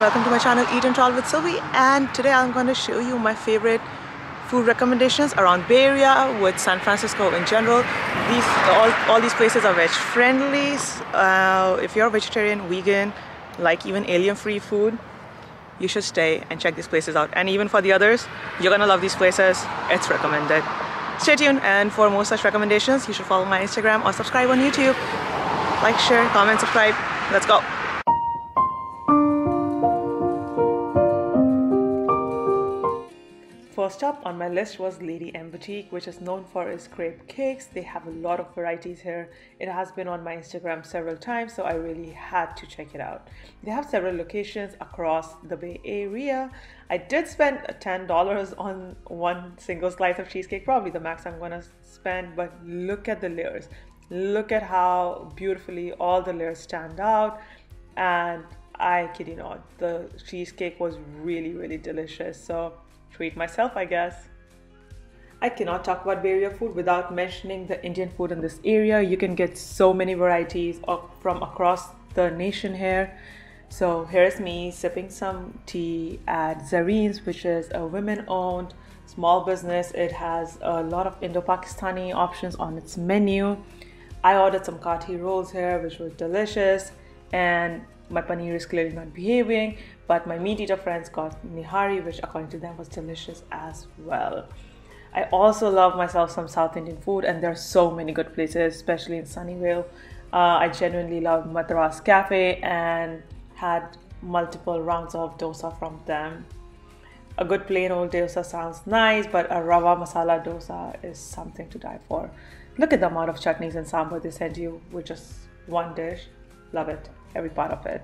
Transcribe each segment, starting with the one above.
Welcome to my channel Eat and Travel with Sylvie, and today I'm going to show you my favorite food recommendations around Bay Area with San Francisco in general. All these places are veg friendly. If you're a vegetarian, vegan, like even alien-free food, you should stay and check these places out. And even for the others, you're gonna love these places. It's recommended. Stay tuned, and for more such recommendations, you should follow my Instagram or subscribe on YouTube. Like, share, comment, subscribe. Let's go. First up on my list was Lady M Boutique, which is known for its crepe cakes. They have a lot of varieties here. It has been on my Instagram several times, so I really had to check it out. They have several locations across the Bay Area. I did spend $10 on one single slice of cheesecake, probably the max I'm gonna spend, but look at the layers. Look at how beautifully all the layers stand out, and I kid you not, the cheesecake was really delicious. So treat myself, I guess. I cannot talk about Bay Area food without mentioning the Indian food in this area. You can get so many varieties from across the nation here. So here's me sipping some tea at Jain's, which is a women-owned small business. It has a lot of Indo-Pakistani options on its menu. I ordered some kathi rolls here, which were delicious, and my paneer is clearly not behaving, but my meat eater friends got nihari, which according to them was delicious as well. I also love myself some South Indian food, and there are so many good places, especially in Sunnyvale. I genuinely love Madras Cafe and had multiple rounds of dosa from them. A good plain old dosa sounds nice, but a rava masala dosa is something to die for. Look at the amount of chutneys and sambar they send you with just one dish. Love it, every part of it.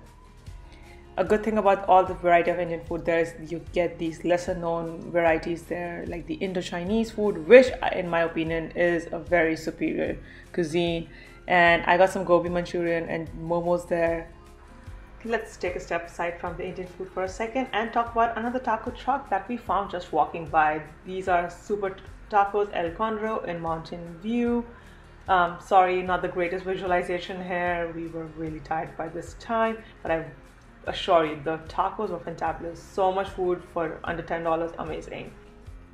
A good thing about all the variety of Indian food there is you get these lesser known varieties there, like the Indo-Chinese food, which in my opinion is a very superior cuisine. And I got some gobi Manchurian and momos there. Let's take a step aside from the Indian food for a second and talk about another taco truck that we found just walking by. These are Super Tacos El Condro in Mountain View. Sorry, not the greatest visualization here. We were really tired by this time, but I assure you the tacos were fantabulous. So much food for under $10, amazing.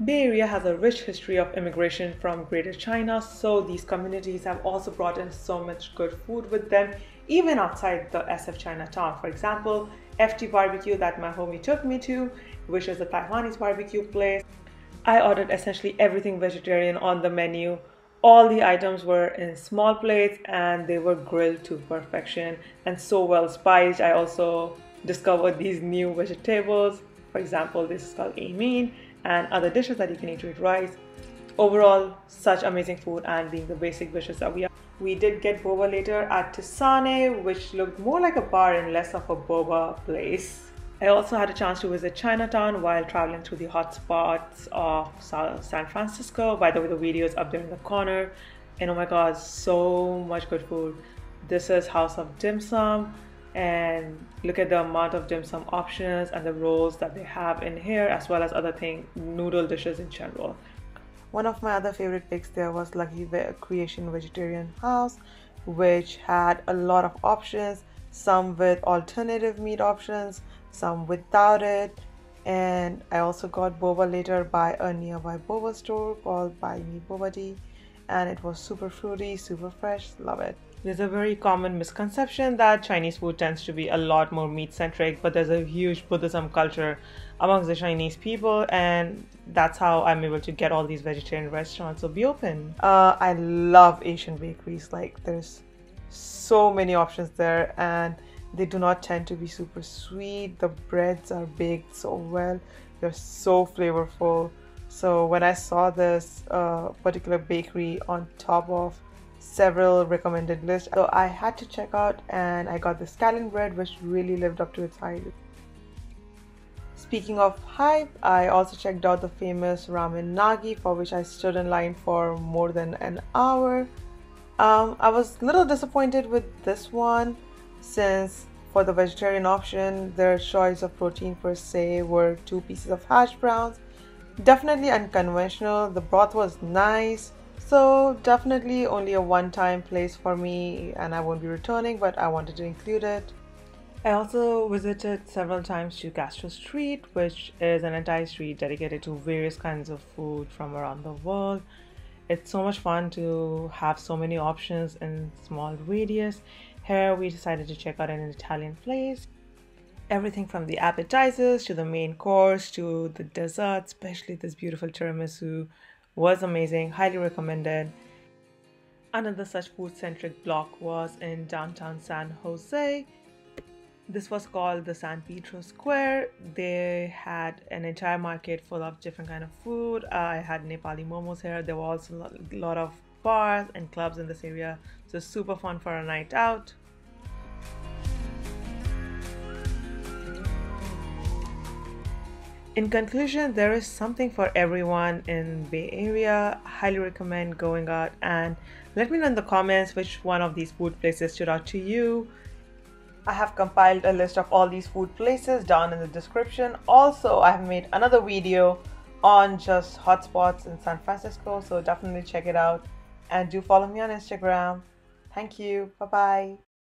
Bay Area has a rich history of immigration from Greater China, so these communities have also brought in so much good food with them, even outside the SF Chinatown. For example, FT Barbecue that my homie took me to, which is a Taiwanese barbecue place. I ordered essentially everything vegetarian on the menu. All the items were in small plates and they were grilled to perfection and so well spiced. I also discovered these new vegetables. For example, this is called amin, and other dishes that you can eat with rice. Overall, such amazing food, and being the basic dishes that we are. We did get boba later at Tisane, which looked more like a bar and less of a boba place. I also had a chance to visit Chinatown while traveling through the hot spots of San Francisco. By the way, the video is up there in the corner. And oh my god, so much good food. This is House of Dim Sum, and look at the amount of dim sum options and the rolls that they have in here, as well as other noodle dishes in general. One of my other favorite picks there was Lucky Creation Vegetarian House, which had a lot of options, some with alternative meat options, some without it. And I also got boba later by a nearby boba store called Buy Me Boba Tea, and it was super fruity, super fresh. Love it. There's a very common misconception that Chinese food tends to be a lot more meat centric, but there's a huge Buddhism culture amongst the Chinese people, and that's how I'm able to get all these vegetarian restaurants. So be open. I love Asian bakeries. Like, there's so many options there, and they do not tend to be super sweet. The breads are baked so well. They're so flavorful. So when I saw this particular bakery on top of several recommended lists, so I had to check out, and I got the scallion bread, which really lived up to its hype. Speaking of hype, I also checked out the famous Ramen Nagi, for which I stood in line for more than an hour. I was a little disappointed with this one, since for the vegetarian option, their choice of protein per se were 2 pieces of hash browns. Definitely unconventional. The broth was nice, so definitely only a one-time place for me, and I won't be returning, but I wanted to include it. I also visited several times to Gastro Street, which is an entire street dedicated to various kinds of food from around the world. It's so much fun to have so many options in small radius. Here we decided to check out an Italian place. Everything from the appetizers to the main course to the dessert, especially this beautiful tiramisu was amazing, highly recommended. Another such food-centric block was in downtown San Jose. This was called the San Pedro Square. They had an entire market full of different kind of food. I had Nepali momos here. There were also a lot of bars and clubs in this area. So super fun for a night out. In conclusion, there is something for everyone in Bay Area. I highly recommend going out, and let me know in the comments which one of these food places stood out to you. I have compiled a list of all these food places down in the description. Also, I have made another video on just hotspots in San Francisco, so definitely check it out and do follow me on Instagram. Thank you. Bye bye.